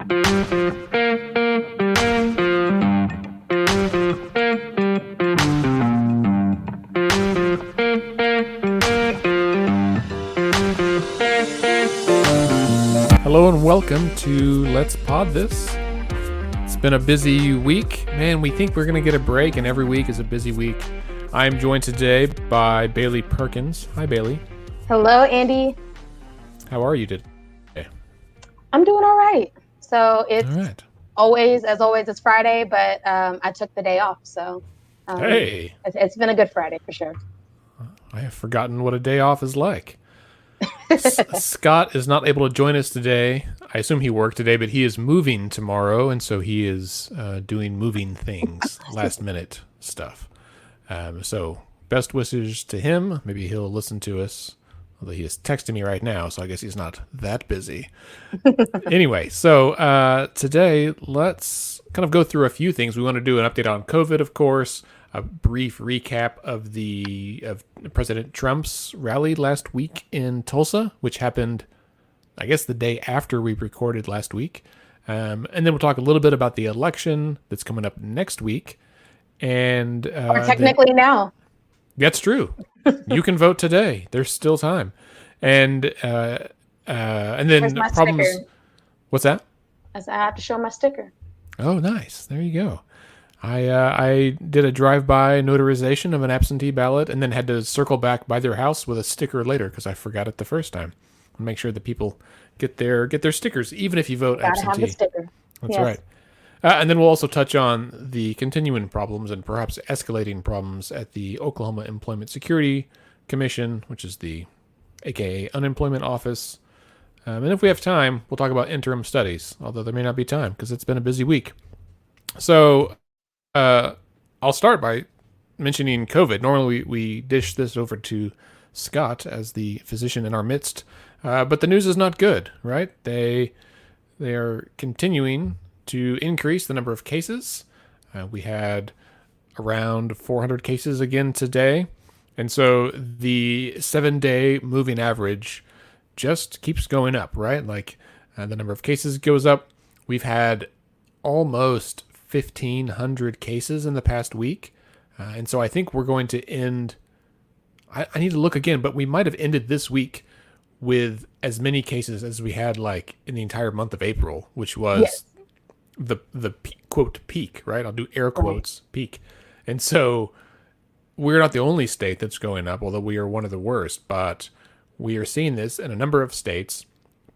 Hello and welcome to Let's Pod This. It's been a busy week. Man, we think we're going to get a break, and every week is a busy week. I'm joined today by Bailey Perkins. Hi, Bailey. Hello, Andy. How are you today? I'm doing all right. So it's All right. always, as always, it's Friday, but I took the day off. So Hey, it's been a good Friday for sure. I have forgotten what a day off is like. Scott is not able to join us today. I assume he worked today, but he is moving tomorrow, and so he is doing moving things, last minute stuff. So best wishes to him. Maybe he'll listen to us. Although he is texting me right now, so I guess he's not that busy. Anyway, so today let's kind of go through a few things. We want to do an update on COVID, of course, a brief recap of President Trump's rally last week in Tulsa, which happened, I guess, the day after we recorded last week. And then we'll talk a little bit about the election that's coming up next week. And Or technically now. That's true. You can vote today. There's still time. And then Where's my problems. sticker? What's that? I have to show my sticker. Oh, nice. There you go. I did a drive-by notarization of an absentee ballot and then had to circle back by their house with a sticker later because I forgot it the first time. And make sure that people get their stickers, even if you vote Gotta absentee. have the sticker. That's Yes. right. And then we'll also touch on the continuing problems and perhaps escalating problems at the Oklahoma Employment Security Commission, which is the AKA Unemployment Office. And if we have time, we'll talk about interim studies, although there may not be time because it's been a busy week. So I'll start by mentioning COVID. Normally we dish this over to Scott as the physician in our midst, but the news is not good, right? They are continuing to increase the number of cases. We had around 400 cases again today. And so the 7-day moving average just keeps going up, right? Like the number of cases goes up. We've had almost 1,500 cases in the past week. And so I think we're going to end, I need to look again, but we might have ended this week with as many cases as we had like in the entire month of April, which was Yes. the quote peak, right? I'll do air quotes, peak. And so we're not the only state that's going up, although we are one of the worst, but we are seeing this in a number of states,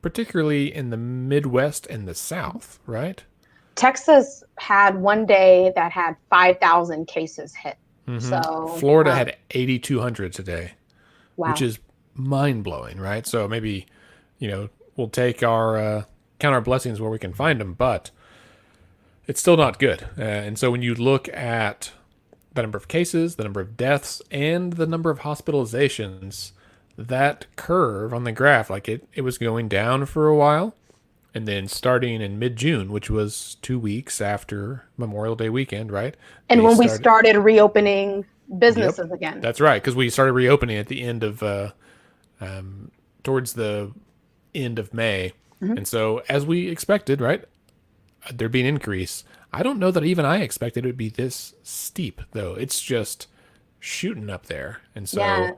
particularly in the Midwest and the South, right? Texas had one day that had 5,000 cases hit. So Florida had 8,200 today, wow. which is mind-blowing, right? So maybe, we'll take our count our blessings where we can find them, but it's still not good. And so when you look at the number of cases, the number of deaths, and the number of hospitalizations, that curve on the graph, like it was going down for a while, and then starting in mid-June, which was 2 weeks after Memorial Day weekend, right? And when we started reopening businesses again. That's right, because we started reopening at the end of, towards the end of May. Mm-hmm. And so as we expected, right, there'd be an increase. I don't know that even I expected it would be this steep, though. It's just shooting up there. And so... Yeah.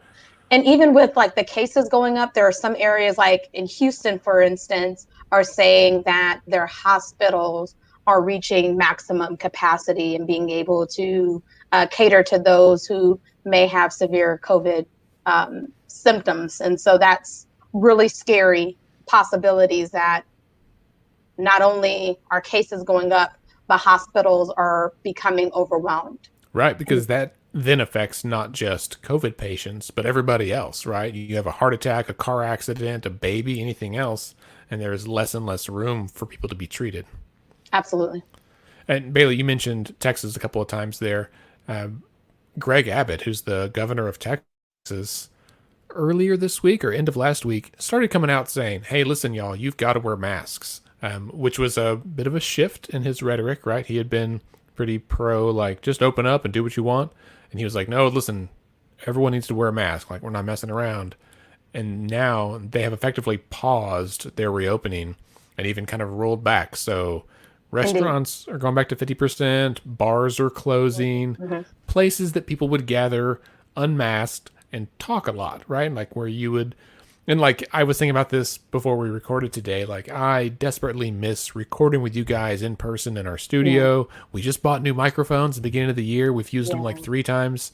And even with like the cases going up, there are some areas like in Houston, for instance, are saying that their hospitals are reaching maximum capacity and being able to cater to those who may have severe COVID symptoms. And so that's really scary possibilities that not only are cases going up, but hospitals are becoming overwhelmed. Right, because that then affects not just COVID patients, but everybody else, right? You have a heart attack, a car accident, a baby, anything else, and there's less and less room for people to be treated. Absolutely. And Bailey, you mentioned Texas a couple of times there. Greg Abbott, who's the governor of Texas, earlier this week or end of last week, started coming out saying, hey, listen, y'all, you've got to wear masks, which was a bit of a shift in his rhetoric, right? He had been pretty pro, like, just open up and do what you want. And he was like, no, listen, everyone needs to wear a mask. Like, we're not messing around. And now they have effectively paused their reopening. and even kind of rolled back. So Indeed. restaurants are going back to 50%, bars are closing, Hmm. places that people would gather unmasked and talk a lot, right? Like where you would, and like I was thinking about this before we recorded today. Like I desperately miss recording with you guys in person in our Yeah. studio. We just bought new microphones at the beginning of the year. We've used them like Yeah. 3 times,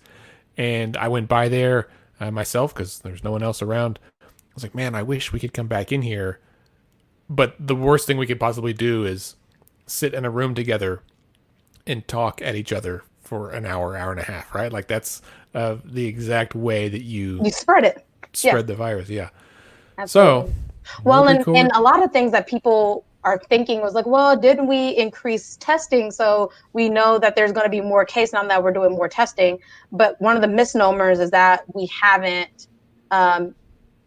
and I went by there myself because there's no one else around. I was like, man, I wish we could come back in here. But the worst thing we could possibly do is sit in a room together and talk at each other for an hour, hour and a half, right? Like that's the exact way that you You spread it. Yeah, spread the virus. Yeah. So absolutely. we'll Well, and record. a lot of things that people are thinking was like, well, didn't we increase testing? So we know that there's going to be more cases now that we're doing more testing. But one of the misnomers is that we haven't um,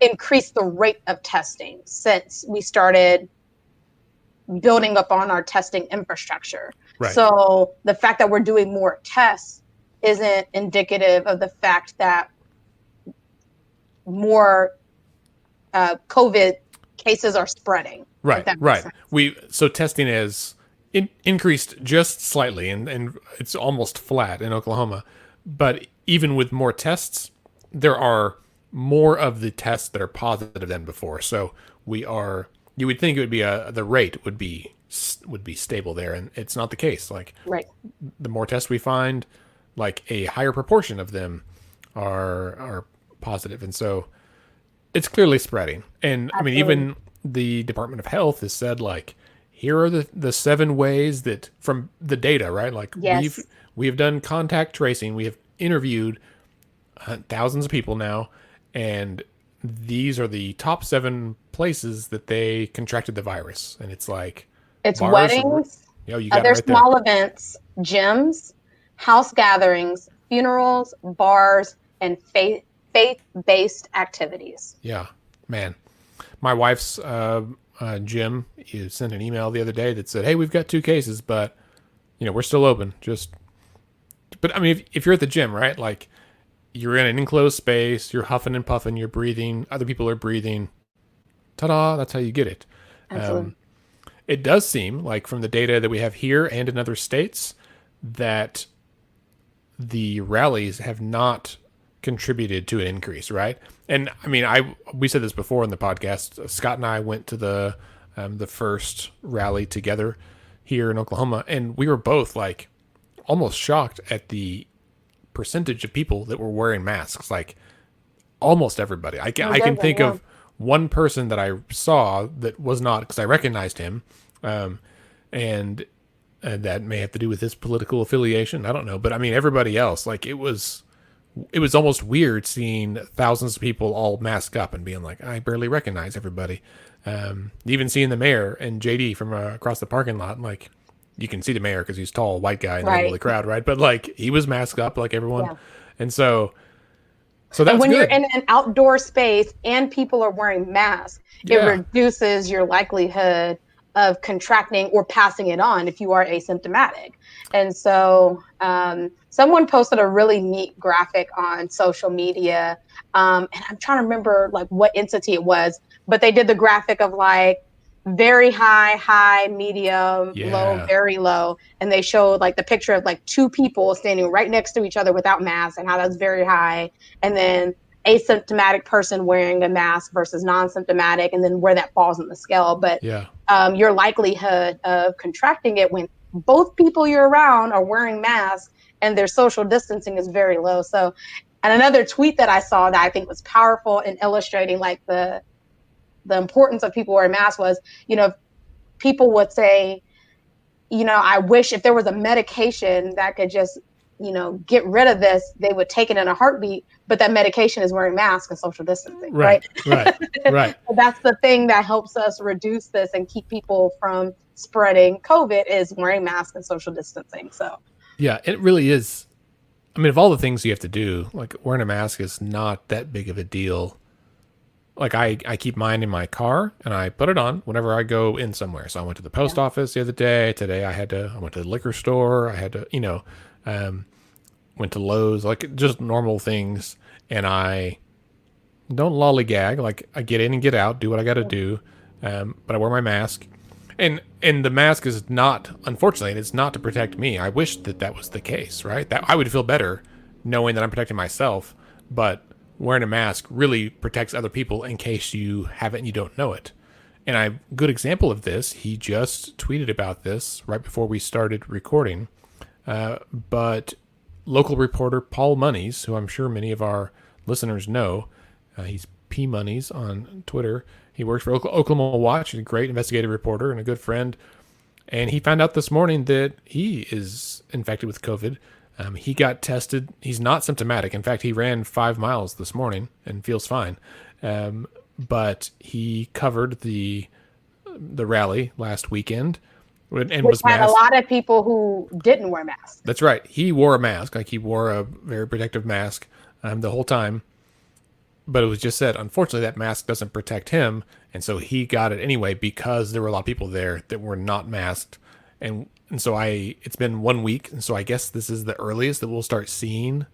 increased the rate of testing since we started building up on our testing infrastructure. Right. So the fact that we're doing more tests isn't indicative of the fact that more COVID cases are spreading. If Right. that makes Right. sense. So testing is increased just slightly, and it's almost flat in Oklahoma. But even with more tests, there are more of the tests that are positive than before. So we are. You would think it would be the rate would be stable there, and it's not the case. Like Right. the more tests we find, like a higher proportion of them are positive, and so it's clearly spreading. And I mean, Absolutely. even the Department of Health has said like, here are the 7 ways that from the data, right? Like Yes. we've done contact tracing, we have interviewed thousands of people now, and these are the top 7 places that they contracted the virus. And it's like It's bars, weddings, you got it other right there. small events, gyms, house gatherings, funerals, bars, and faith-based activities. Yeah, man. My wife's gym sent an email the other day that said, "Hey, we've got 2 cases, but we're still open. Just, but I mean, if you're at the gym, right? Like you're in an enclosed space, you're huffing and puffing, you're breathing, other people are breathing. Ta-da! That's how you get it. Absolutely. It does seem like from the data that we have here and in other states that the rallies have not contributed to an increase, right? And I mean, we said this before in the podcast. Scott and I went to the first rally together here in Oklahoma, and we were both like almost shocked at the percentage of people that were wearing masks. Like almost everybody. I can think Yeah. of one person that I saw that was not, because I recognized him, and that may have to do with his political affiliation. I don't know, but I mean everybody else, like it was almost weird seeing thousands of people all masked up and being like, I barely recognize everybody. Even seeing the mayor and JD from across the parking lot, like you can see the mayor because he's tall, white guy in the middle of Right. the crowd, right? But like he was masked up like everyone, Yeah. and so And that's when you're good. in an outdoor space and people are wearing masks, it Yeah, reduces your likelihood of contracting or passing it on if you are asymptomatic. And so someone posted a really neat graphic on social media. And I'm trying to remember like what entity it was, but they did the graphic of like very high, high, medium, low, yeah, very low. And they showed like the picture of like 2 people standing right next to each other without masks and how that's very high. And then asymptomatic person wearing a mask versus non-symptomatic, and then where that falls in the scale. But yeah, your likelihood of contracting it when both people you're around are wearing masks and their social distancing is very low. So, and another tweet that I saw that I think was powerful in illustrating like the importance of people wearing masks was, people would say, I wish if there was a medication that could just, get rid of this, they would take it in a heartbeat. But that medication is wearing masks and social distancing, right? right. So that's the thing that helps us reduce this and keep people from spreading COVID is wearing masks and social distancing. So Yeah, it really is. I mean, of all the things you have to do, like wearing a mask is not that big of a deal. Like I keep mine in my car and I put it on whenever I go in somewhere. So I went to the post office the other day. Today I went to the liquor store. I had to, went to Lowe's, like just normal things. And I don't lollygag. Like I get in and get out, do what I got to do. But I wear my mask. And the mask is not, unfortunately, it's not to protect me. I wish that that was the case, right? That I would feel better knowing that I'm protecting myself, but wearing a mask really protects other people in case you have it and you don't know it. And a good example of this, he just tweeted about this right before we started recording. But local reporter Paul Monies, who I'm sure many of our listeners know, he's P Monies on Twitter. He works for Oklahoma Watch. He's a great investigative reporter and a good friend. And he found out this morning that he is infected with COVID. He got tested. He's not symptomatic. In fact, he ran 5 miles this morning and feels fine. But he covered the rally last weekend and Which was had masked. a lot of people who didn't wear masks. That's right. He wore a mask, like he wore a very protective mask the whole time. But it was just said, unfortunately, that mask doesn't protect him. And so he got it anyway because there were a lot of people there that were not masked. And so it's been 1 week. And so I guess this is the earliest that we'll start seeing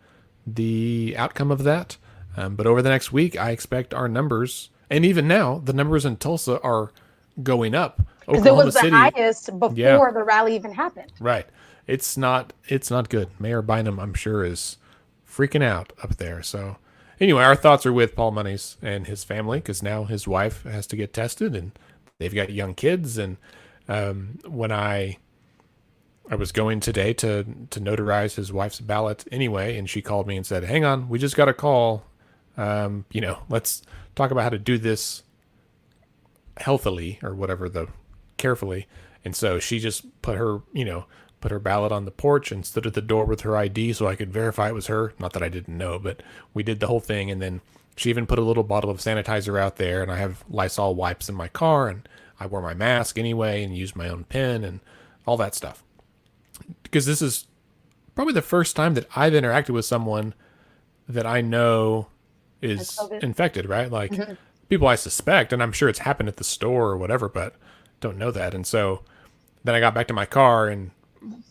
the outcome of that. But over the next week, I expect our numbers, and even now, the numbers in Tulsa are going up. Because it was the highest before Yeah. the rally even happened. Right. It's not good. Mayor Bynum, I'm sure, is freaking out up there. So anyway, our thoughts are with Paul Monies and his family, because now his wife has to get tested and they've got young kids. And when I was going today to notarize his wife's ballot anyway, and she called me and said, hang on, we just got a call. Let's talk about how to do this healthily or whatever, carefully. And so she just put her ballot on the porch and stood at the door with her ID so I could verify it was her. Not that I didn't know, but we did the whole thing. And then she even put a little bottle of sanitizer out there, and I have Lysol wipes in my car, and I wore my mask anyway and used my own pen and all that stuff. Because this is probably the first time that I've interacted with someone that I know is infected, right? Like people I suspect, and I'm sure it's happened at the store or whatever, but don't know that. And so then I got back to my car and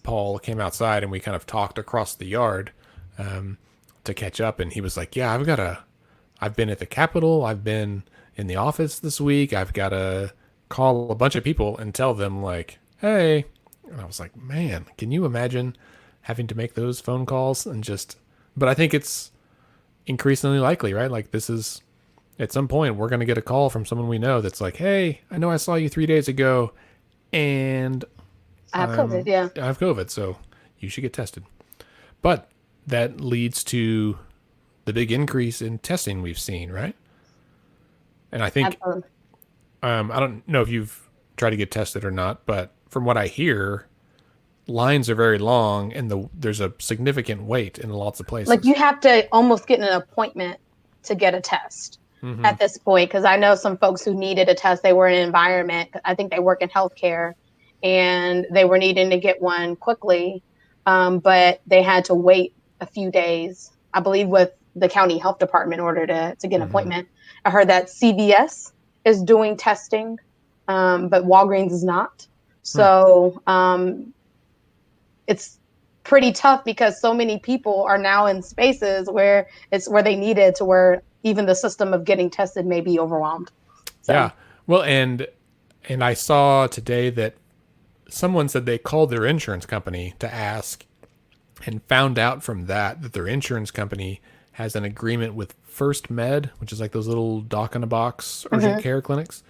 Paul came outside and we kind of talked across the yard to catch up. And he was like, yeah, I've been at the Capitol. I've been in the office this week. I've got to call a bunch of people and tell them like, hey. And I was like, man, can you imagine having to make those phone calls but I think it's increasingly likely, right? Like this is, at some point, we're going to get a call from someone we know that's like, hey, I know I saw you 3 days ago and I have COVID, yeah. I have COVID, so you should get tested. But that leads to the big increase in testing we've seen, right? And I think, I don't know if you've tried to get tested or not, but from what I hear, lines are very long and there's a significant wait in lots of places. Like you have to almost get an appointment to get a test at this point. Because I know some folks who needed a test. They were in an environment. I think they work in healthcare, and they were needing to get one quickly, but they had to wait a few days, I believe, with the county health department in order to get an appointment. I heard that CVS is doing testing, but Walgreens is not. So it's pretty tough because so many people are now in spaces where they need it, to where even the system of getting tested may be overwhelmed. So. Yeah. Well, and I saw today that someone said they called their insurance company to ask and found out from that their insurance company has an agreement with First Med, which is like those little doc-in-a-box urgent care clinics.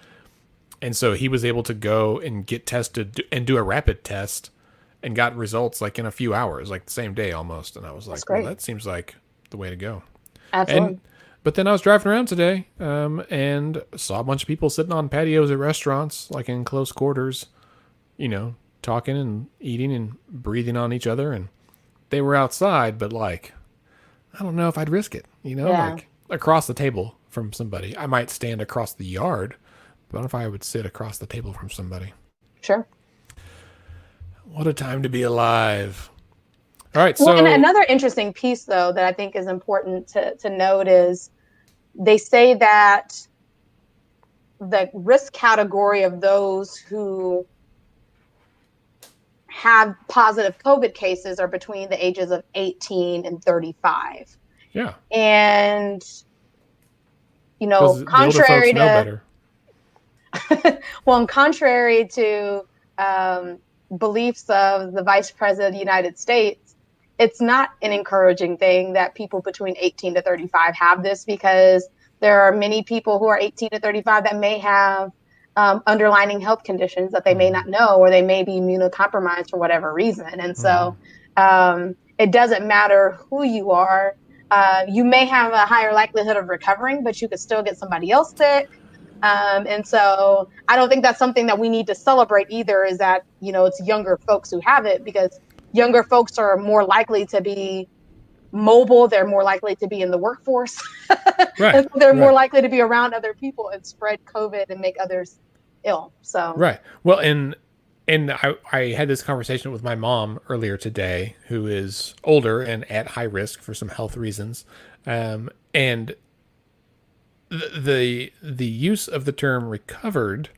And so he was able to go and get tested and do a rapid test and got results like in a few hours, like the same day almost. And I was like, well, that seems like the way to go. Absolutely. But then I was driving around today and saw a bunch of people sitting on patios at restaurants, like in close quarters, talking and eating and breathing on each other. And they were outside, but like, I don't know if I'd risk it, like across the table from somebody. I might stand across the yard, but I don't know if I would sit across the table from somebody. Sure. What a time to be alive. All right. Well, and another interesting piece, though, that I think is important to note is they say that the risk category of those who have positive COVID cases are between the ages of 18 and 35. Yeah. And, contrary to... Well, and contrary to beliefs of the Vice President of the United States, it's not an encouraging thing that people between 18 to 35 have this, because there are many people who are 18 to 35 that may have underlying health conditions that they may not know, or they may be immunocompromised for whatever reason. And so it doesn't matter who you are. You may have a higher likelihood of recovering, but you could still get somebody else sick. And so I don't think that's something that we need to celebrate either, is that, it's younger folks who have it, because younger folks are more likely to be mobile. They're more likely to be in the workforce. Right. And so they're more likely to be around other people and spread COVID and make others ill. So, right. Well, and I had this conversation with my mom earlier today, who is older and at high risk for some health reasons. And the use of the term recovered,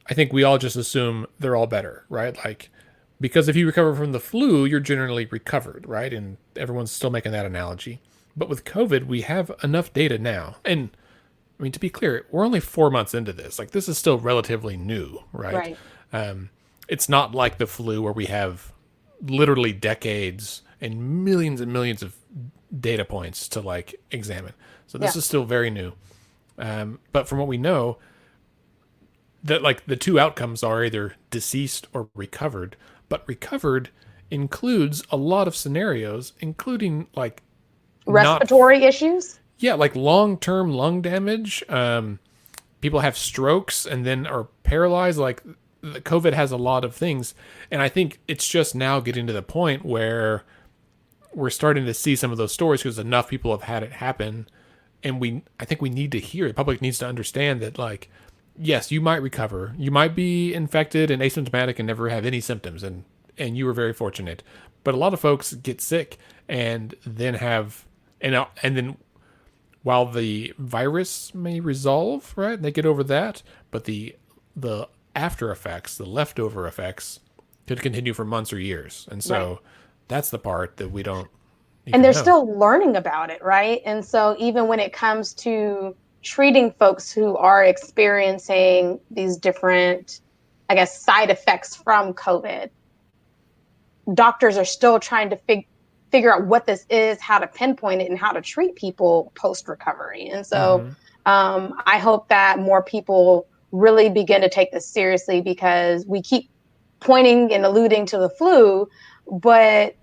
I think we all just assume they're all better, right? Like, because if you recover from the flu, you're generally recovered, right? And everyone's still making that analogy. But with COVID, we have enough data now. And I mean, to be clear, we're only 4 months into this. Like, this is still relatively new, right? It's not like the flu where we have literally decades and millions of data points to like examine. So this is still very new. But from what we know, that like the two outcomes are either deceased or recovered. But recovered includes a lot of scenarios, including like respiratory issues. Yeah, like long-term lung damage. People have strokes and then are paralyzed. Like, COVID has a lot of things. And I think it's just now getting to the point where we're starting to see some of those stories because enough people have had it happen. And I think we need to hear, the public needs to understand that, like, yes, you might recover. You might be infected and asymptomatic and never have any symptoms. And you were very fortunate. But a lot of folks get sick and then and then while the virus may resolve, right, they get over that, but the after effects, the leftover effects, could continue for months or years. And so that's the part that we don't and they're still learning about it, right? And so even when it comes to treating folks who are experiencing these different, I guess, side effects from COVID, doctors are still trying to figure out what this is, how to pinpoint it, and how to treat people post-recovery. And so I hope that more people really begin to take this seriously, because we keep pointing and alluding to the flu, but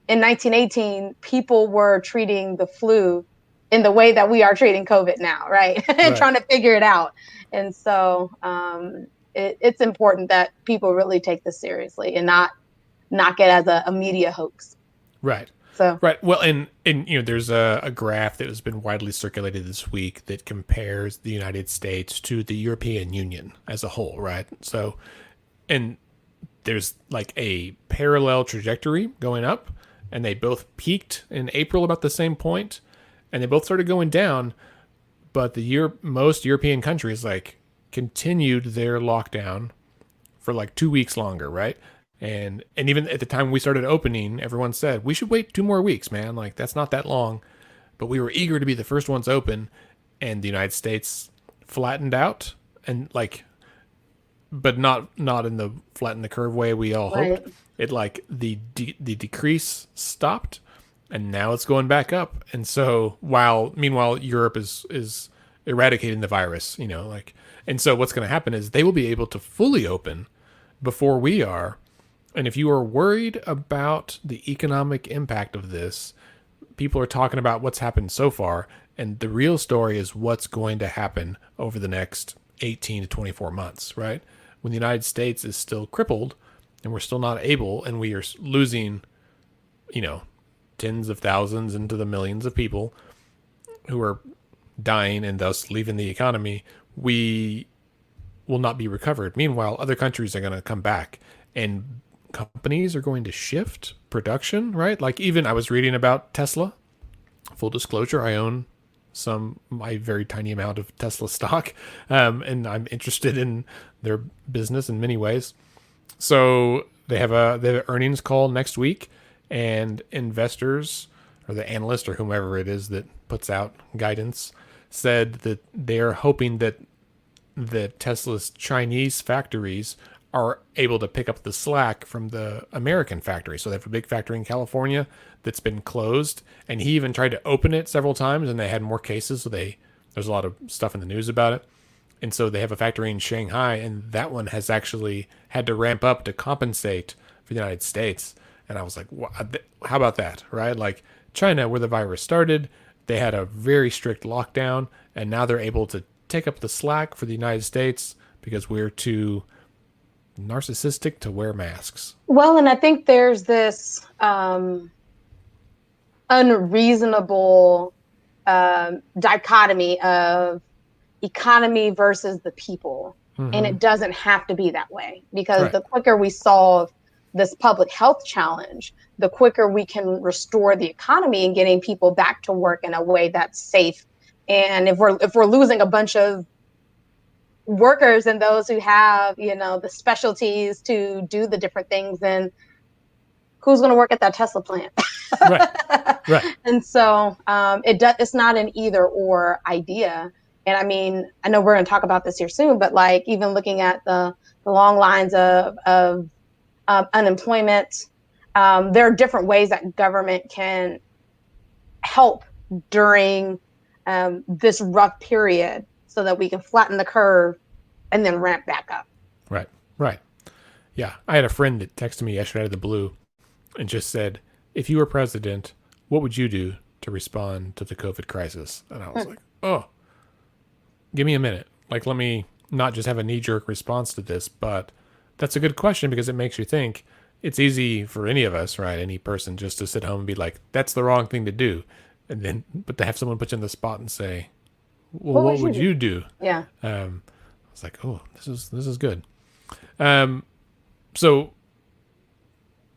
in 1918, people were treating the flu in the way that we are treating COVID now, right? And trying to figure it out. And so it's important that people really take this seriously and not get as a media hoax. Right. So Well, and there's a graph that has been widely circulated this week that compares the United States to the European Union as a whole, right? So, and there's like a parallel trajectory going up, and they both peaked in April about the same point, and they both started going down, but most European countries like continued their lockdown for like 2 weeks longer, right? And even at the time we started opening, everyone said, we should wait 2 more weeks, man. Like, that's not that long. But we were eager to be the first ones open, and the United States flattened out, and like, but not in the flatten the curve way we all hoped. It like the decrease stopped, and now it's going back up. And so meanwhile Europe is eradicating the virus, and so what's going to happen is they will be able to fully open before we are. And if you are worried about the economic impact of this, people are talking about what's happened so far, and the real story is what's going to happen over the next 18 to 24 months, right? When the United States is still crippled and we're still not able, and we are losing, tens of thousands into the millions of people who are dying and thus leaving the economy, we will not be recovered. Meanwhile, other countries are going to come back, and companies are going to shift production, right? Like, even I was reading about Tesla. Full disclosure, I own my very tiny amount of Tesla stock, and I'm interested in their business in many ways. So they have an earnings call next week, and investors, or the analyst, or whomever it is that puts out guidance, said that they're hoping that that Tesla's Chinese factories are able to pick up the slack from the American factory. So they have a big factory in California that's been closed, and he even tried to open it several times, and they had more cases. So there's a lot of stuff in the news about it. And so they have a factory in Shanghai, and that one has actually had to ramp up to compensate for the United States. And I was like, how about that, right? Like China, where the virus started, they had a very strict lockdown, and now they're able to take up the slack for the United States because we're too narcissistic to wear masks. Well, and I think there's this unreasonable dichotomy of economy versus the people. Mm-hmm. And it doesn't have to be that way, because the quicker we solve this public health challenge, the quicker we can restore the economy and getting people back to work in a way that's safe. And if we're losing a bunch of workers and those who have, the specialties to do the different things, then who's going to work at that Tesla plant? Right. And so it's not an either or idea. And I mean, I know we're going to talk about this here soon, but like even looking at the long lines of unemployment, there are different ways that government can help during this rough period so that we can flatten the curve and then ramp back up. Right. Yeah. I had a friend that texted me yesterday out of the blue and just said, if you were president, what would you do to respond to the COVID crisis? And I was like, oh, give me a minute. Like, let me not just have a knee-jerk response to this, but that's a good question because it makes you think. It's easy for any of us, right? Any person just to sit home and be like, that's the wrong thing to do. And then, but to have someone put you in the spot and say, well, what would you do? Yeah. I was like, oh, this is good. So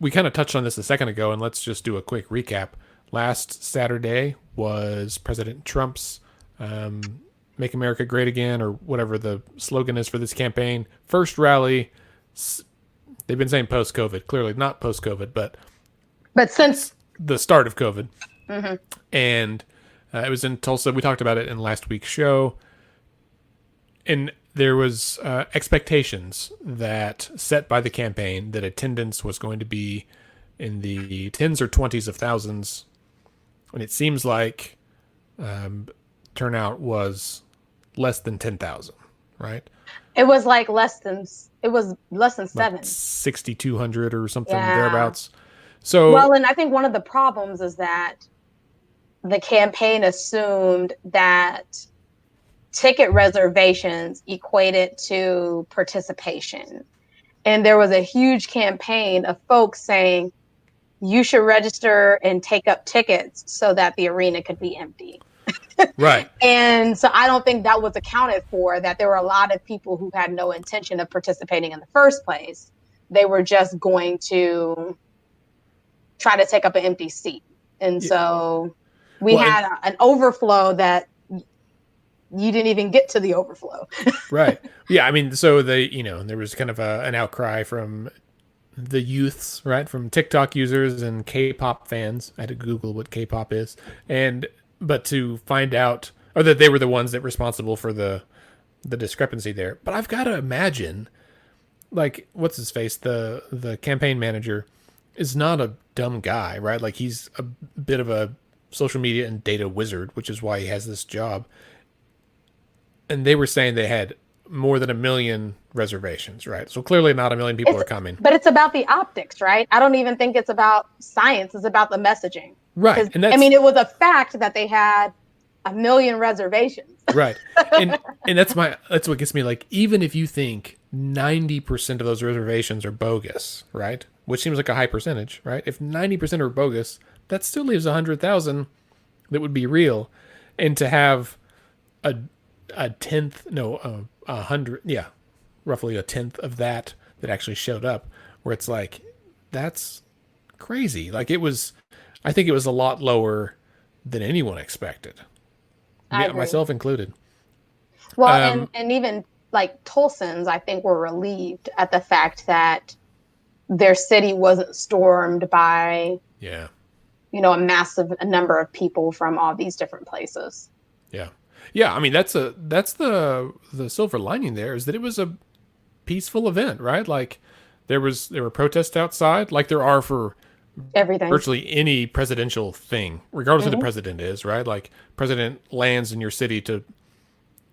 we kind of touched on this a second ago, and let's just do a quick recap. Last Saturday was President Trump's Make America Great Again, or whatever the slogan is for this campaign. First rally. They've been saying post-COVID, clearly not post-COVID, but since the start of COVID. Mm-hmm. And it was in Tulsa. We talked about it in last week's show. And there was expectations that set by the campaign that attendance was going to be in the tens or 20s of thousands. And it seems like turnout was less than 10,000, right? It was like less than 7. Like 6,200 or something thereabouts. So well, and I think one of the problems is that the campaign assumed that ticket reservations equated to participation. And there was a huge campaign of folks saying you should register and take up tickets so that the arena could be empty. Right. And so I don't think that was accounted for, that there were a lot of people who had no intention of participating in the first place. They were just going to try to take up an empty seat. And so we had an overflow that you didn't even get to the overflow. Right. Yeah. I mean, so there was kind of an outcry from the youths, right? From TikTok users and K-pop fans. I had to Google what K-pop is. But to find out, or that they were the ones that were responsible for the discrepancy there. But I've got to imagine, like, what's his face? The campaign manager is not a dumb guy, right? Like, he's a bit of a social media and data wizard, which is why he has this job. And they were saying they had more than 1 million reservations, right? So clearly not 1 million people are coming. But it's about the optics, right? I don't even think it's about science. It's about the messaging. Right. And it was a fact that they had 1 million reservations. Right. And that's what gets me. Like, even if you think 90% of those reservations are bogus, right? Which seems like a high percentage, right? If 90% are bogus, that still leaves 100,000 that would be real. And to have roughly a tenth of that actually showed up, where it's like, that's crazy. Like, I think it was a lot lower than anyone expected. Myself included. Well, and even like Tulsans, I think, were relieved at the fact that their city wasn't stormed by, a massive number of people from all these different places. Yeah. Yeah, I mean that's the silver lining there is that it was a peaceful event, right? Like there were protests outside, like there are for Everything. virtually any presidential thing, regardless of who the Hmm. president is, right? Like president lands in your city to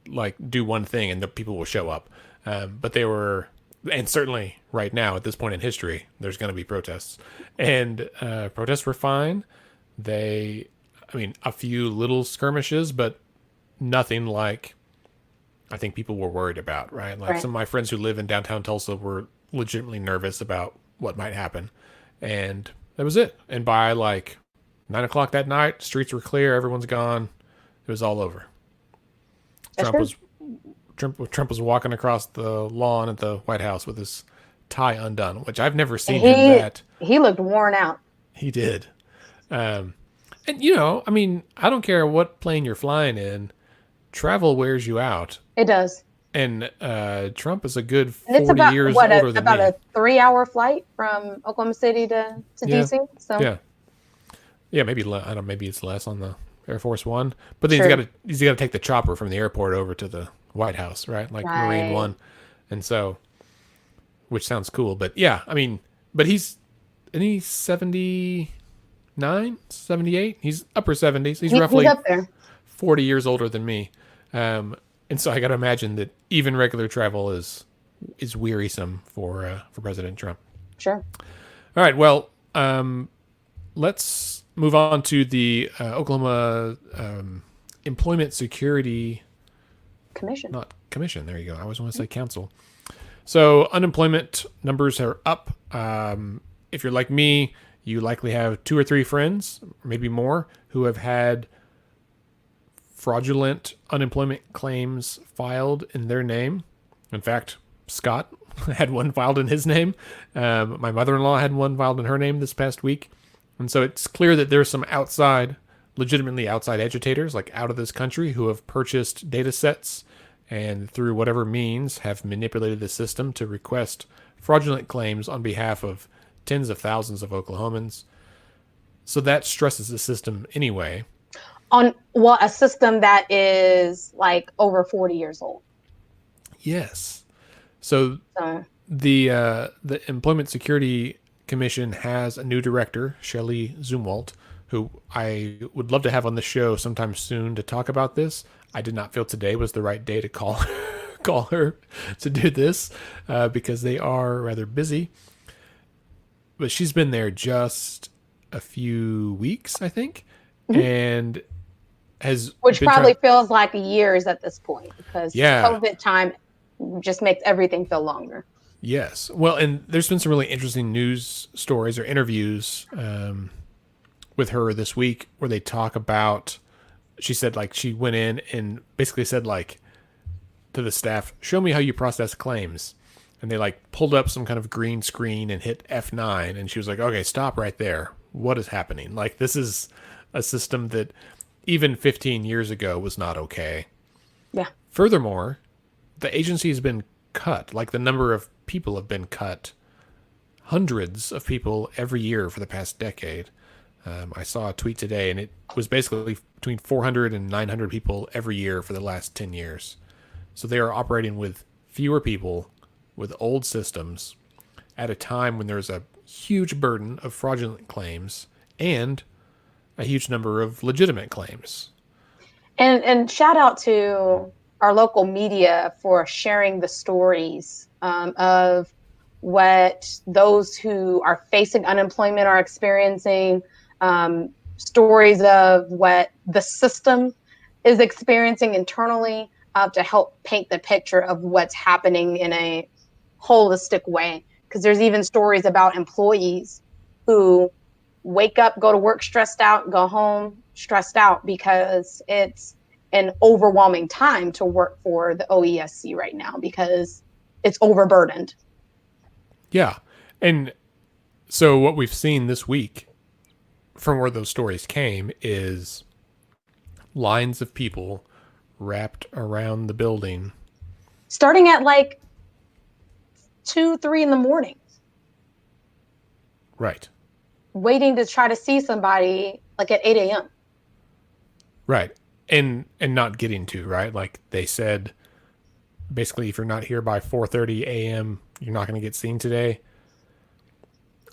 like do one thing, and the people will show up. But they were, and certainly right now at this point in history, there's going to be protests, and protests were fine. They, I mean, a few little skirmishes, but nothing like I think people were worried about, right? Like Right. some of my friends who live in downtown Tulsa were legitimately nervous about what might happen. And that was it. And by like 9 o'clock that night, streets were clear, everyone's gone. It was all over. That's Trump true. was Trump was walking across the lawn at the White House with his tie undone, which I've never And seen him that. he looked worn out. He did. Um, and you know, I mean, I don't care what plane you're flying in, travel wears you out. It does. And Trump is a good And it's 40 about years what older than about me. a 3 hour flight from Oklahoma City to Yeah, DC. So yeah, yeah. Maybe I don't know. Maybe it's less on the Air Force One, but then true. he's got to take the chopper from the airport over to the White House, right? Like Marine Right. One, and so which sounds cool. But yeah, I mean, but he's and he's 79, 78. He's upper 70s. He's He's roughly up there. 40 years older than me, and so I got to imagine that even regular travel is wearisome for President Trump. Sure. All right. Well, let's move on to the Oklahoma Employment Security, Commission. not commission. There you go. I always want to say council. So unemployment numbers are up. If you're like me, you likely have two or three friends, maybe more, who have had fraudulent unemployment claims filed in their name. In fact, Scott had one filed in his name. My mother-in-law had one filed in her name this past week. And so it's clear that there's some legitimately outside agitators, like out of this country, who have purchased data sets and through whatever means have manipulated the system to request fraudulent claims on behalf of tens of thousands of Oklahomans. So that stresses the system anyway. On well, a system that is like over 40 years old. Yes. So So the Employment Security Commission has a new director, Shelley Zumwalt, who I would love to have on the show sometime soon to talk about this. I did not feel today was the right day to call her to do this because they are rather busy. But she's been there just a few weeks, I think, and has which been probably trying. feels like years at this point because Yeah. COVID time just makes everything feel longer. Yes. Well, and there's been some really interesting news stories or interviews with her this week where they talk about. She said like she went in and basically said like to the staff, "Show me how you process claims," and they like pulled up some kind of green screen and hit F9, and she was like, "Okay, stop right there. What is happening? Like this is a system that even 15 years ago was not okay." Yeah. Furthermore, the agency has been cut. Like the number of people have been cut. Hundreds of people every year for the past decade. I saw a tweet today, and it was basically between 400 and 900 people every year for the last 10 years. So they are operating with fewer people, with old systems, at a time when there's a huge burden of fraudulent claims and a huge number of legitimate claims. And shout out to our local media for sharing the stories of what those who are facing unemployment are experiencing, stories of what the system is experiencing internally to help paint the picture of what's happening in a holistic way. Because there's even stories about employees who wake up, go to work stressed out, go home stressed out because it's an overwhelming time to work for the OESC right now because it's overburdened. Yeah. And so what we've seen this week from where those stories came is lines of people wrapped around the building. Starting at like 2, 3 in the morning, Right. waiting to try to see somebody like at 8 a.m. Right. and not getting to, right? Like they said, basically, if you're not here by 4:30 a.m., you're not going to get seen today.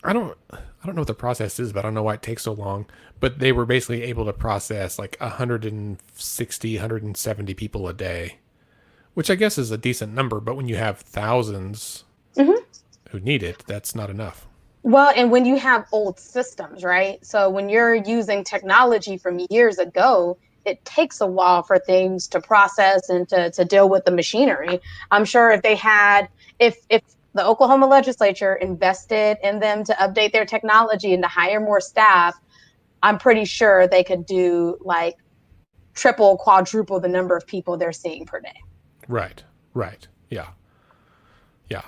I don't know what the process is, but I don't know why it takes so long. But they were basically able to process like 160, 170 people a day, which I guess is a decent number. But when you have thousands Mhm. who need it, that's not enough. Well, and when you have old systems, right? So when you're using technology from years ago, it takes a while for things to process and to deal with the machinery. I'm sure if they had, if the Oklahoma legislature invested in them to update their technology and to hire more staff, I'm pretty sure they could do like triple, quadruple the number of people they're seeing per day. Right. Right. Yeah. Yeah.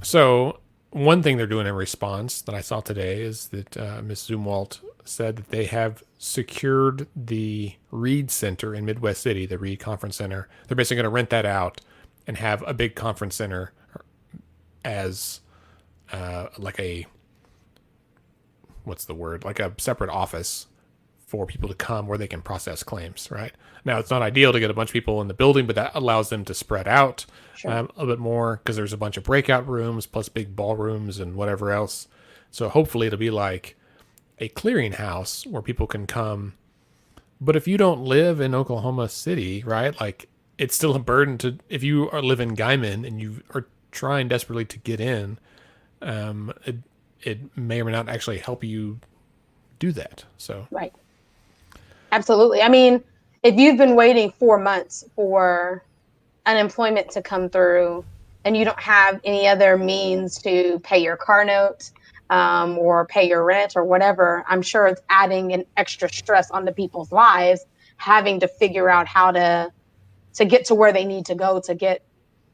So one thing they're doing in response that I saw today is that Ms. Zumwalt said that they have secured the Reed Center in Midwest City, the Reed Conference Center. They're basically going to rent that out and have a big conference center as like a, what's the word, like a separate office for people to come where they can process claims, right? Now, it's not ideal to get a bunch of people in the building, but that allows them to spread out Sure. a little bit more because there's a bunch of breakout rooms plus big ballrooms and whatever else. So hopefully it'll be like a clearinghouse where people can come. But if you don't live in Oklahoma City, right, like it's still a burden to, if you live in Guyman and you are trying desperately to get in, it may or may not actually help you do that. So Right. Absolutely. I mean, if you've been waiting 4 months for unemployment to come through and you don't have any other means to pay your car note or pay your rent or whatever, I'm sure it's adding an extra stress onto people's lives, having to figure out how to get to where they need to go to get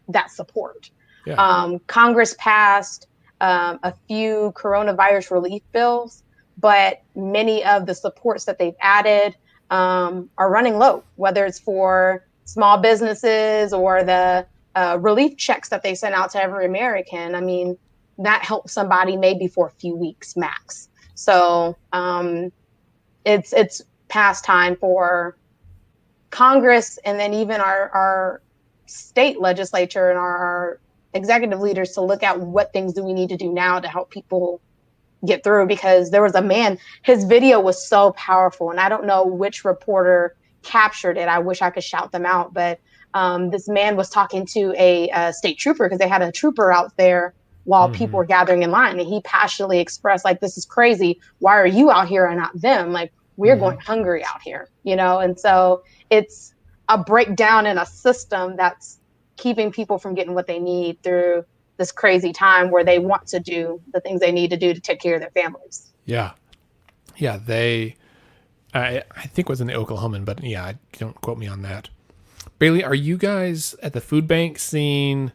that support. yeah, Congress passed a few coronavirus relief bills, but many of the supports that they've added are running low, whether it's for small businesses or the relief checks that they sent out to every American. I mean, that helps somebody maybe for a few weeks max. So it's past time for Congress and then even our state legislature and our executive leaders to look at what things do we need to do now to help people get through, because there was a man, his video was so powerful and I don't know which reporter captured it. I wish I could shout them out, but this man was talking to a state trooper because they had a trooper out there while people were gathering in line, and he passionately expressed like, this is crazy, why are you out here and not them, like we're going hungry out here, you know? And so it's a breakdown in a system that's keeping people from getting what they need through this crazy time where they want to do the things they need to do to take care of their families. yeah, yeah. I think it was in the Oklahoman, but yeah, don't quote me on that. Bailey, are you guys at the food bank seeing?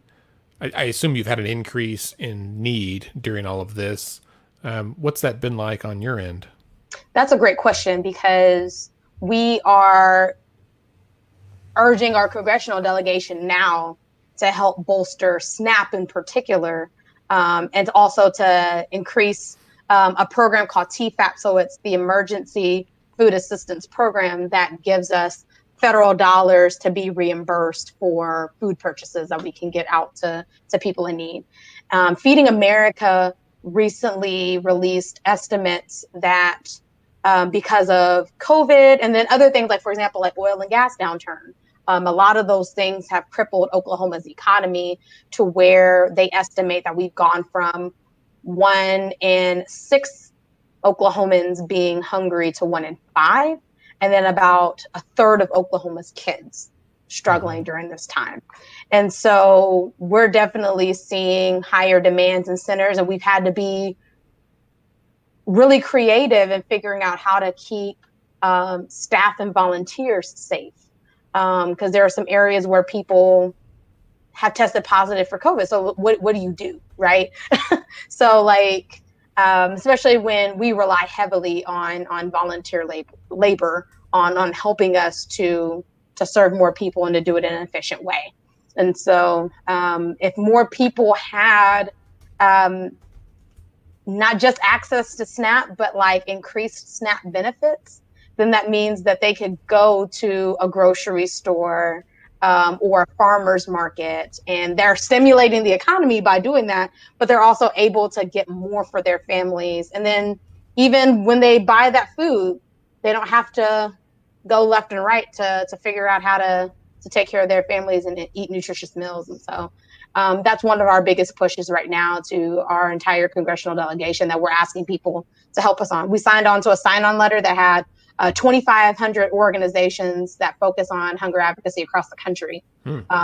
I assume you've had an increase in need during all of this. What's that been like on your end? That's a great question, because we are urging our congressional delegation now to help bolster SNAP in particular, and also to increase a program called TFAP. So it's the Emergency Food Assistance Program that gives us federal dollars to be reimbursed for food purchases that we can get out to people in need. Feeding America recently released estimates that because of COVID and then other things, like, for example, like oil and gas downturn, a lot of those things have crippled Oklahoma's economy to where they estimate that we've gone from 1 in 6 Oklahomans being hungry to 1 in 5, and then about a third of Oklahoma's kids struggling during this time. And so we're definitely seeing higher demands in centers, and we've had to be really creative in figuring out how to keep staff and volunteers safe. Because there are some areas where people have tested positive for COVID. So what do you do, right? So like, especially when we rely heavily on volunteer labor on helping us to serve more people and to do it in an efficient way. And so if more people had not just access to SNAP, but like increased SNAP benefits, then that means that they could go to a grocery store or a farmer's market, and they're stimulating the economy by doing that, but they're also able to get more for their families. And then even when they buy that food, they don't have to go left and right to figure out how to take care of their families and eat nutritious meals. And so that's one of our biggest pushes right now to our entire congressional delegation that we're asking people to help us on. We signed on to a sign-on letter that had 2,500 organizations that focus on hunger advocacy across the country,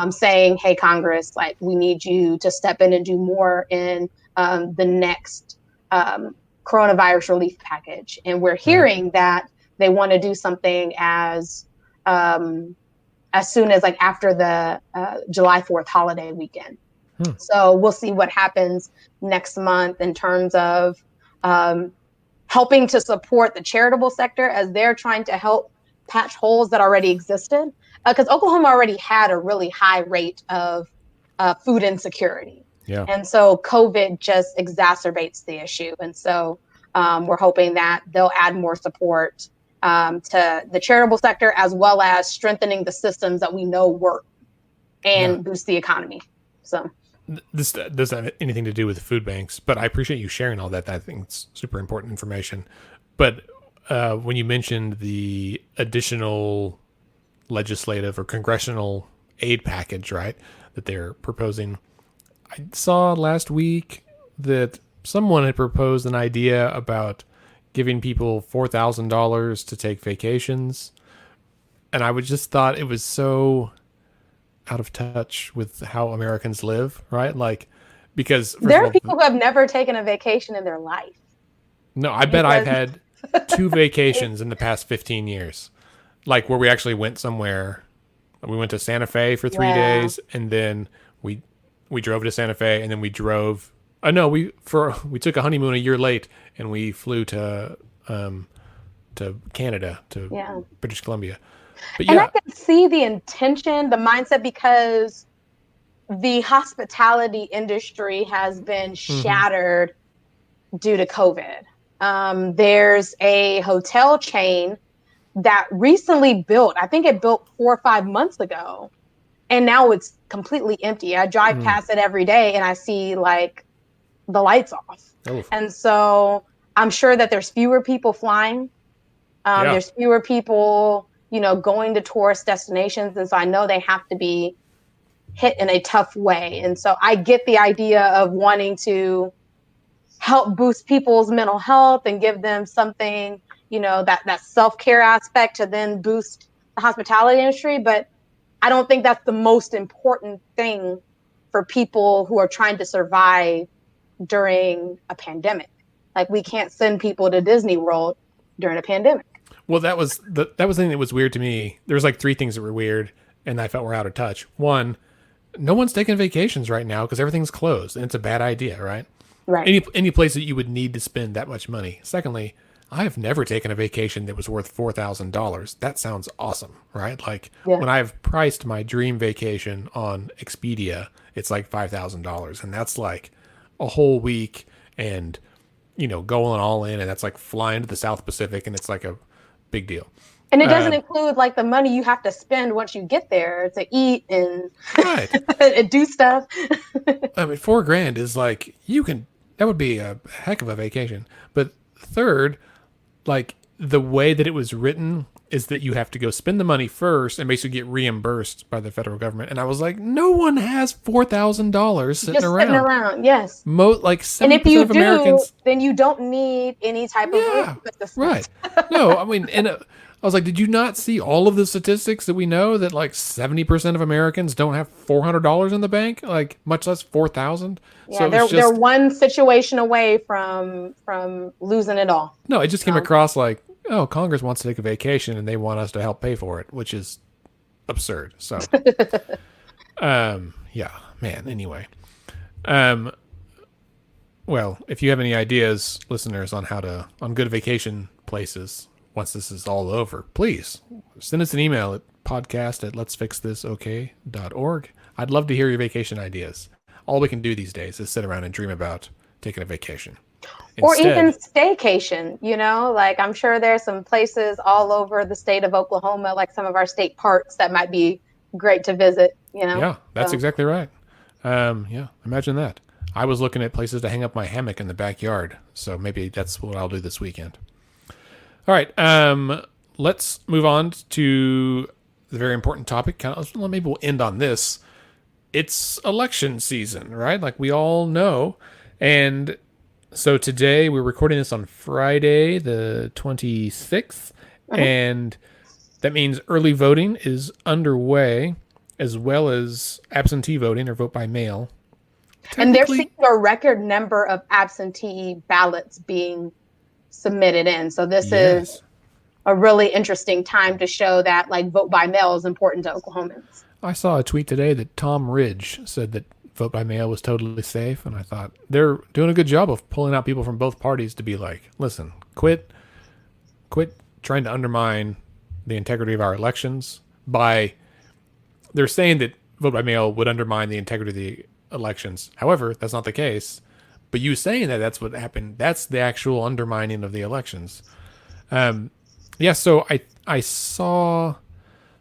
saying, hey, Congress, like, we need you to step in and do more in the next coronavirus relief package. And we're hearing that they want to do something as soon as like after the July 4th holiday weekend. So we'll see what happens next month in terms of helping to support the charitable sector as they're trying to help patch holes that already existed. Because Oklahoma already had a really high rate of food insecurity. Yeah. And so COVID just exacerbates the issue. And so we're hoping that they'll add more support to the charitable sector, as well as strengthening the systems that we know work and boost the economy. So this doesn't have anything to do with food banks, but I appreciate you sharing all that. I think it's super important information. But when you mentioned the additional legislative or congressional aid package, right, that they're proposing, I saw last week that someone had proposed an idea about giving people $4,000 to take vacations. And I would just thought it was so out of touch with how Americans live, right? Like, because there are people who have never taken a vacation in their life. No, I bet I've had 2 vacations in the past 15 years, like where we actually went somewhere. We went to Santa Fe for 3 days, and then we drove to Santa Fe, and then we drove. We took a honeymoon a year late, and we flew to Canada, to British Columbia. But and I can see the intention, the mindset, because the hospitality industry has been shattered due to COVID. There's a hotel chain that recently built, I think it built 4 or 5 months ago, and now it's completely empty. I drive past it every day and I see like the lights off. And so I'm sure that there's fewer people flying. There's fewer people, going to tourist destinations. And so I know they have to be hit in a tough way. And so I get the idea of wanting to help boost people's mental health and give them something, that self-care aspect to then boost the hospitality industry. But I don't think that's the most important thing for people who are trying to survive during a pandemic. Like, we can't send people to Disney World during a pandemic. Well, that was the thing that was weird to me. There was like 3 things that were weird and I felt were out of touch. One, no one's taking vacations right now because everything's closed, and it's a bad idea, right? Right. Any place that you would need to spend that much money. Secondly, I have never taken a vacation that was worth $4,000. That sounds awesome, right? Like when I've priced my dream vacation on Expedia, it's like $5,000, and that's like a whole week and, going all in, and that's like flying to the South Pacific, and it's like a big deal. And it doesn't include like the money you have to spend once you get there to eat and, and do stuff. I mean, $4,000 is like, that would be a heck of a vacation. But third, like, the way that it was written is that you have to go spend the money first and basically get reimbursed by the federal government. And I was like, no one has $4,000 sitting around. Sitting around, yes. Like 70% and if you of Americans, then you don't need any type of right. No, I mean, and I was like, did you not see all of the statistics that we know that like 70% of Americans don't have $400 in the bank, like much less 4,000? Yeah, so they're one situation away from losing it all. No, it just came across like, oh, Congress wants to take a vacation and they want us to help pay for it, which is absurd. So, yeah, man. Anyway, well, if you have any ideas, listeners, on on good vacation places once this is all over, please send us an email at podcast@letsfixthisok.org. I'd love to hear your vacation ideas. All we can do these days is sit around and dream about taking a vacation. Or even Instead, staycation, like I'm sure there's some places all over the state of Oklahoma, like some of our state parks that might be great to visit. yeah, that's So exactly right. Yeah, imagine that. I was looking at places to hang up my hammock in the backyard, so maybe that's what I'll do this weekend. All right, let's move on to the very important topic. Maybe we'll end on this. It's election season, right? Like we all know. And so today we're recording this on Friday, the 26th. mhm. And that means early voting is underway, as well as absentee voting or vote by mail. And they're seeing Technically, a record number of absentee ballots being submitted in. So this is yes. a really interesting time to show that like vote by mail is important to Oklahomans. I saw a tweet today that Tom Ridge said that vote by mail was totally safe. And I thought they're doing a good job of pulling out people from both parties to be like, listen, quit trying to undermine the integrity of our elections by they're saying that vote by mail would undermine the integrity of the elections. However, that's not the case. But you saying that that's what happened, that's the actual undermining of the elections. Yeah, so I saw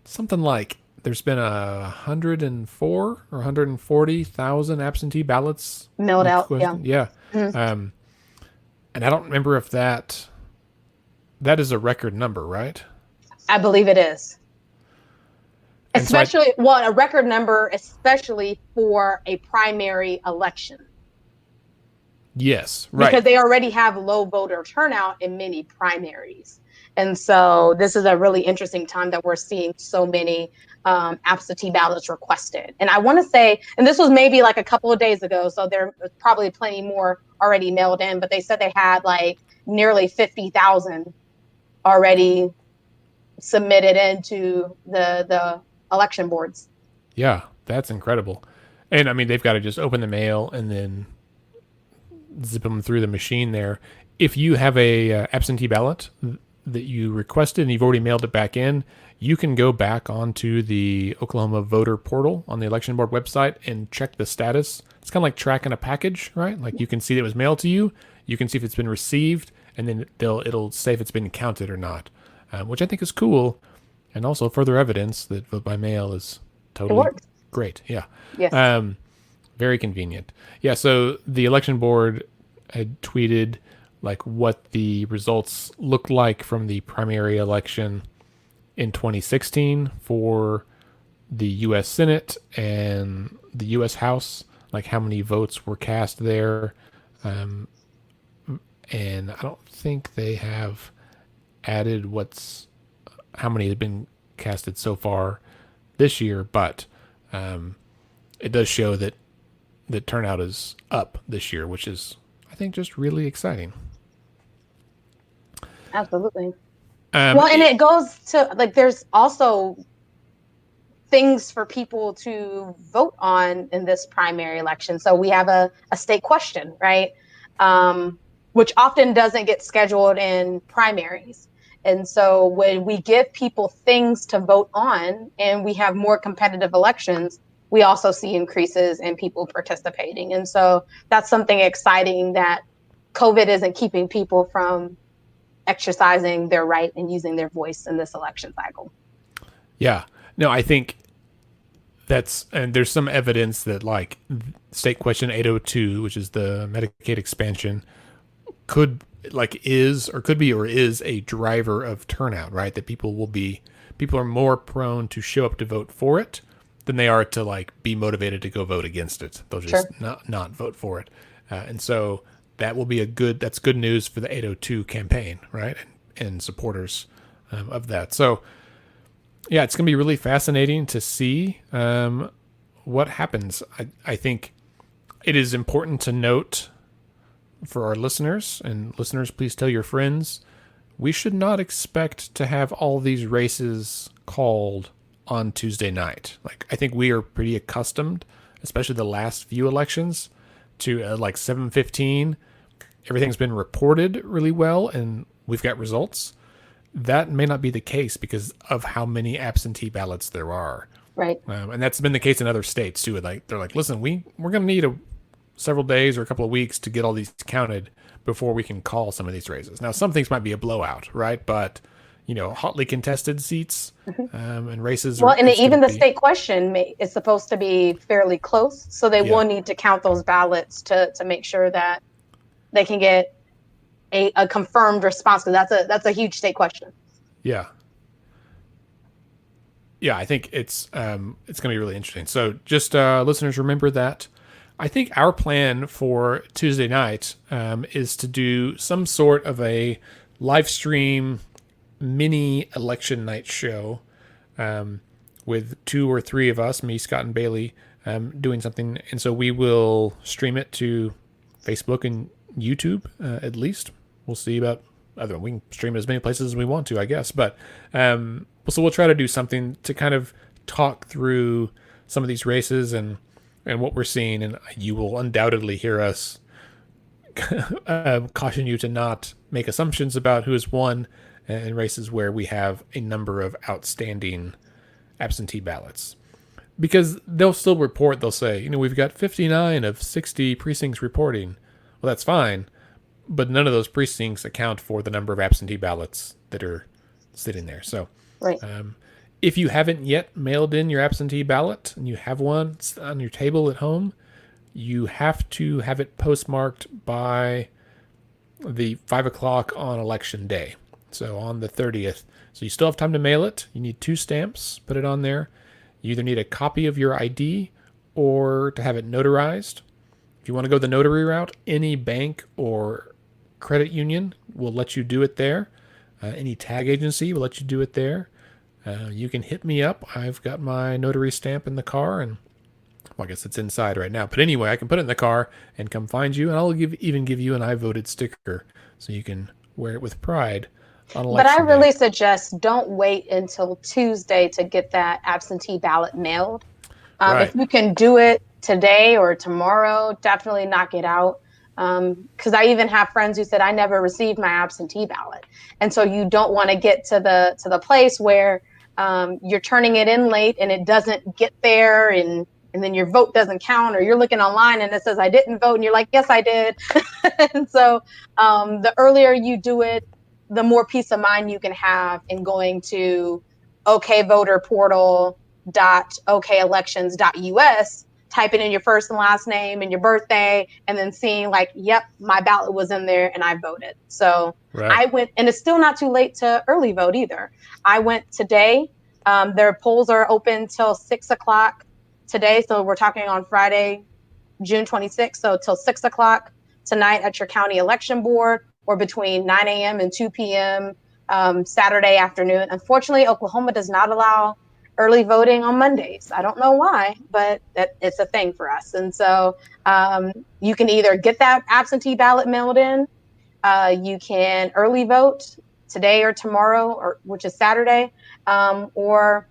something like there's been 104 or 140,000 absentee ballots Mailed out. Yeah. requested. Yeah. Mhm. And I don't remember if that is a record number, right? I believe it is. And so Especially, well, a record number, especially for a primary election. yes, right. Because they already have low voter turnout in many primaries. And so this is a really interesting time that we're seeing so many absentee ballots requested. And I want to say, and this was maybe like a couple of days ago, so there was probably plenty more already mailed in, but they said they had like nearly 50,000 already submitted into the election boards. Yeah, that's incredible. And I mean, they've got to just open the mail and then zip them through the machine there. If you have a absentee ballot that you requested and you've already mailed it back in, you can go back onto the Oklahoma voter portal on the election board website and check the status. It's kind of like tracking a package, right? Like you can see that it was mailed to you, you can see if it's been received, and then it'll say if it's been counted or not, which I think is cool, and also further evidence that vote by mail is It totally works. great. Yeah. Yes. Very convenient. Yeah, so the election board had tweeted like what the results looked like from the primary election in 2016 for the U.S. Senate and the U.S. House, like how many votes were cast there. And I don't think they have added how many have been casted so far this year, but it does show that the turnout is up this year, which is, I think, just really exciting. Absolutely. Well, and it goes to like there's also things for people to vote on in this primary election. So we have a state question, right? Which often doesn't get scheduled in primaries. And so when we give people things to vote on and we have more competitive elections, we also see increases in people participating. And so that's something exciting that COVID isn't keeping people from exercising their right and using their voice in this election cycle. Yeah. No, I think and there's some evidence that like state question 802, which is the Medicaid expansion, could be a driver of turnout, right? That people are more prone to show up to vote for it than they are to like be motivated to go vote against it. They'll just not vote for it. And so that will be that's good news for the 802 campaign, right? And supporters of that. So yeah, it's going to be really fascinating to see what happens. I think it is important to note for our listeners, and listeners, please tell your friends, we should not expect to have all these races called on Tuesday night. Like, I think we are pretty accustomed, especially the last few elections, to like 7:15. Everything's been reported really well, and we've got results. That may not be the case because of how many absentee ballots there are. Right. And that's been the case in other states too. Like they're like, listen, we're going to need several days or a couple of weeks to get all these counted, before we can call some of these races. Now, some things might be a blowout, right? But hotly contested seats and races. Well, and it's even gonna the be- state question is supposed to be fairly close, so they Yeah. will need to count those ballots to make sure that they can get a confirmed response. Because that's a huge state question. Yeah. Yeah, I think it's going to be really interesting. So just listeners, remember that. I think our plan for Tuesday night is to do some sort of a live stream mini election night show with 2 or 3 of us, me, Scott, and Bailey, doing something. And so we will stream it to Facebook and YouTube at least. We'll see about other. We can stream it as many places as we want to, I guess. But so we'll try to do something to kind of talk through some of these races and what we're seeing. And you will undoubtedly hear us caution you to not make assumptions about who has won in races where we have a number of outstanding absentee ballots. Because they'll still report, they'll say, we've got 59 of 60 precincts reporting. Well, that's fine, but none of those precincts account for the number of absentee ballots that are sitting there. So Right. If you haven't yet mailed in your absentee ballot and you have one on your table at home, you have to have it postmarked by the 5 o'clock on election day. So on the 30th. So you still have time to mail it. You need 2 stamps, put it on there. You either need a copy of your ID or to have it notarized. If you want to go the notary route, any bank or credit union will let you do it there. Any tag agency will let you do it there. You can hit me up. I've got my notary stamp in the car, and well, I guess it's inside right now. But anyway, I can put it in the car and come find you, and I'll even give you an I voted sticker so you can wear it with pride on election But I really day. suggest don't wait until Tuesday to get that absentee ballot mailed. Right. If you can do it today or tomorrow, definitely knock it out. Because I even have friends who said I never received my absentee ballot, and so you don't want to get to the place where you're turning it in late and it doesn't get there, and then your vote doesn't count, or you're looking online and it says I didn't vote, and you're like, yes, I did. And so the earlier you do it, the more peace of mind you can have in going to okvoterportal.okelections.us, typing in your first and last name and your birthday, and then seeing like, yep, my ballot was in there and I voted. So Right. I went, and it's still not too late to early vote either. I went today. Their polls are open till 6 o'clock today. So we're talking on Friday, June 26th. So till 6 o'clock tonight at your county election board, or between 9 a.m. and 2 p.m. Saturday afternoon. Unfortunately, Oklahoma does not allow early voting on Mondays. I don't know why, but it's a thing for us. And so you can either get that absentee ballot mailed in, you can early vote today or tomorrow, which is Saturday, or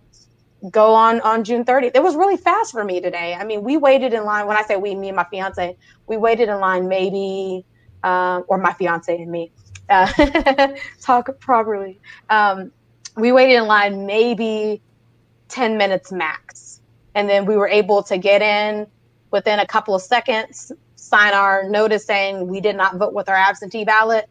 go on June 30th. It was really fast for me today. I mean, we waited in line. When I say we, me and my fiance, we waited in line maybe, or my fiance and me, talk properly. We waited in line maybe 10 minutes max. And then we were able to get in within a couple of seconds, sign our notice saying we did not vote with our absentee ballot,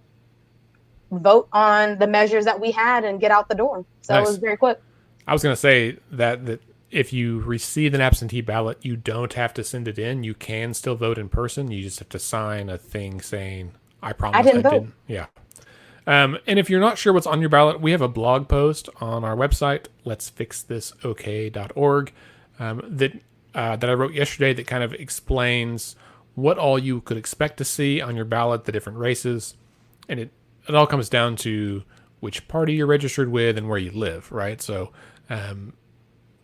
vote on the measures that we had, and get out the door. So Nice. It was very quick. I was going to say that if you receive an absentee ballot, you don't have to send it in. You can still vote in person. You just have to sign a thing saying, I promise I didn't vote. didn't. Yeah. And if you're not sure what's on your ballot, we have a blog post on our website, letsfixthisok.org, that I wrote yesterday that kind of explains what all you could expect to see on your ballot, the different races. And it all comes down to which party you're registered with and where you live, right? So,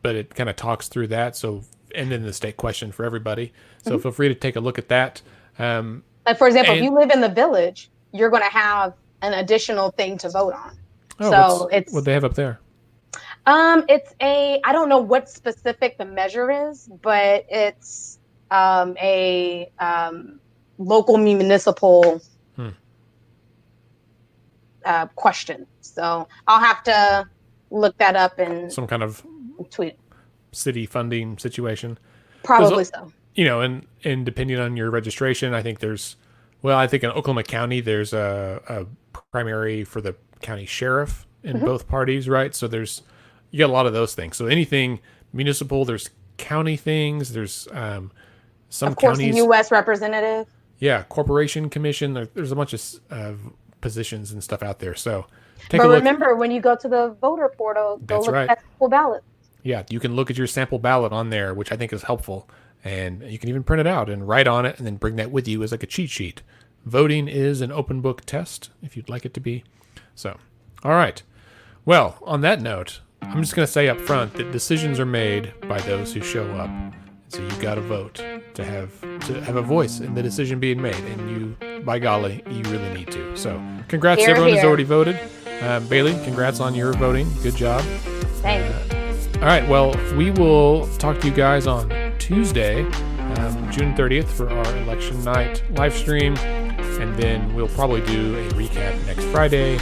but it kind of talks through that. So, and then the state question for everybody. So feel free to take a look at that. Like, for example, if you live in the village, you're going to have an additional thing to vote on. So what they have up there? It's I don't know what specific the measure is, but it's a local municipal question. So I'll have to look that up and some kind of tweet. City funding situation. Probably so. And depending on your registration, I think there's Well, I think in Oklahoma County, there's a primary for the county sheriff in both parties, right? So you got a lot of those things. So anything municipal, there's county things, there's some Of course, counties. U.S. representative. Yeah, corporation commission. There's a bunch of positions and stuff out there. So take But a look. remember, when you go to the voter portal, go That's look right. at the full ballot. Yeah, you can look at your sample ballot on there, which I think is helpful. And you can even print it out and write on it and then bring that with you as like a cheat sheet. Voting is an open book test if you'd like it to be. So, all right. Well, on that note, I'm just going to say up front that decisions are made by those who show up. So you got to vote to have a voice in the decision being made. And you, by golly, you really need to. So congrats to Hear, everyone who's hear. already voted. Bailey, congrats on your voting. Good job. Thanks. All right, well, we will talk to you guys on Tuesday, June 30th for our election night live stream, and then we'll probably do a recap next Friday,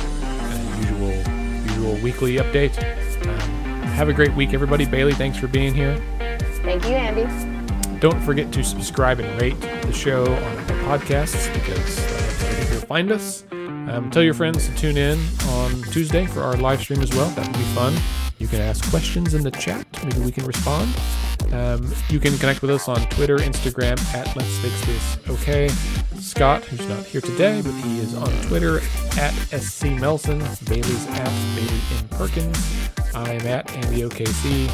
usual weekly update. Have a great week, everybody. Bailey, thanks for being here. Thank you, Andy. Don't forget to subscribe and rate the show on Apple Podcasts because that's where you'll find us. Tell your friends to tune in on Tuesday for our live stream as well. That will be fun. You can ask questions in the chat. Maybe we can respond. You can connect with us on Twitter, Instagram at Let's Fix This OK. Scott, who's not here today, but he is on Twitter at SC Melson. Bailey's at Bailey M. Perkins. I am at Andy OKC.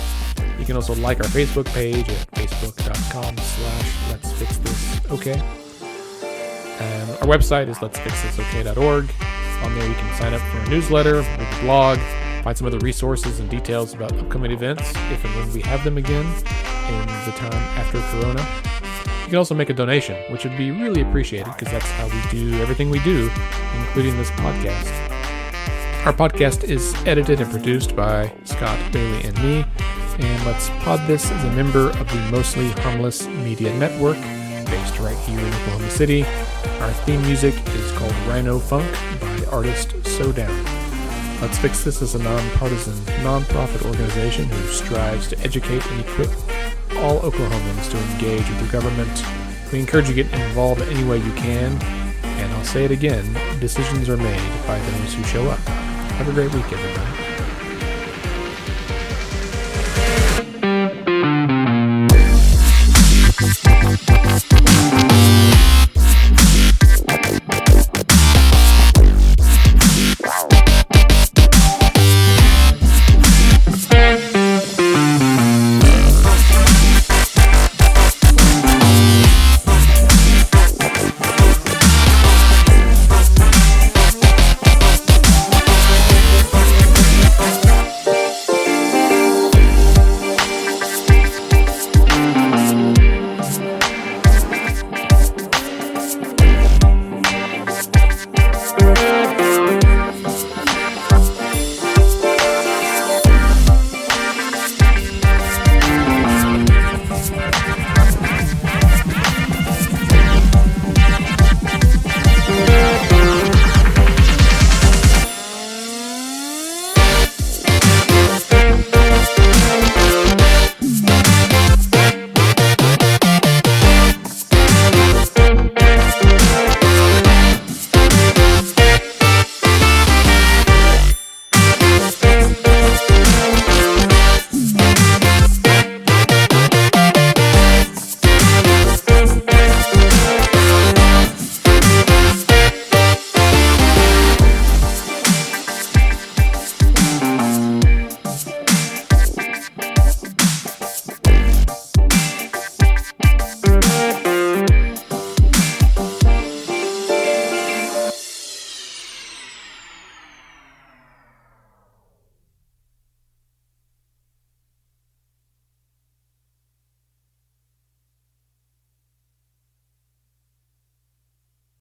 You can also like our Facebook page at facebook.com/Let's Fix This OK. Our website is letsfixthisok.org. On there you can sign up for a newsletter, read the blog, find some other resources and details about upcoming events, if and when we have them again in the time after Corona. You can also make a donation, which would be really appreciated because that's how we do everything we do, including this podcast. Our podcast is edited and produced by Scott, Bailey, and me, and Let's Pod This is a member of the Mostly Harmless Media Network, based right here in Oklahoma City. Our theme music is called Rhino Funk by artist So Down. Let's Fix This is a nonpartisan, nonprofit organization who strives to educate and equip all Oklahomans to engage with their government. We encourage you to get involved any way you can, and I'll say it again, decisions are made by those who show up. Have a great week, everybody.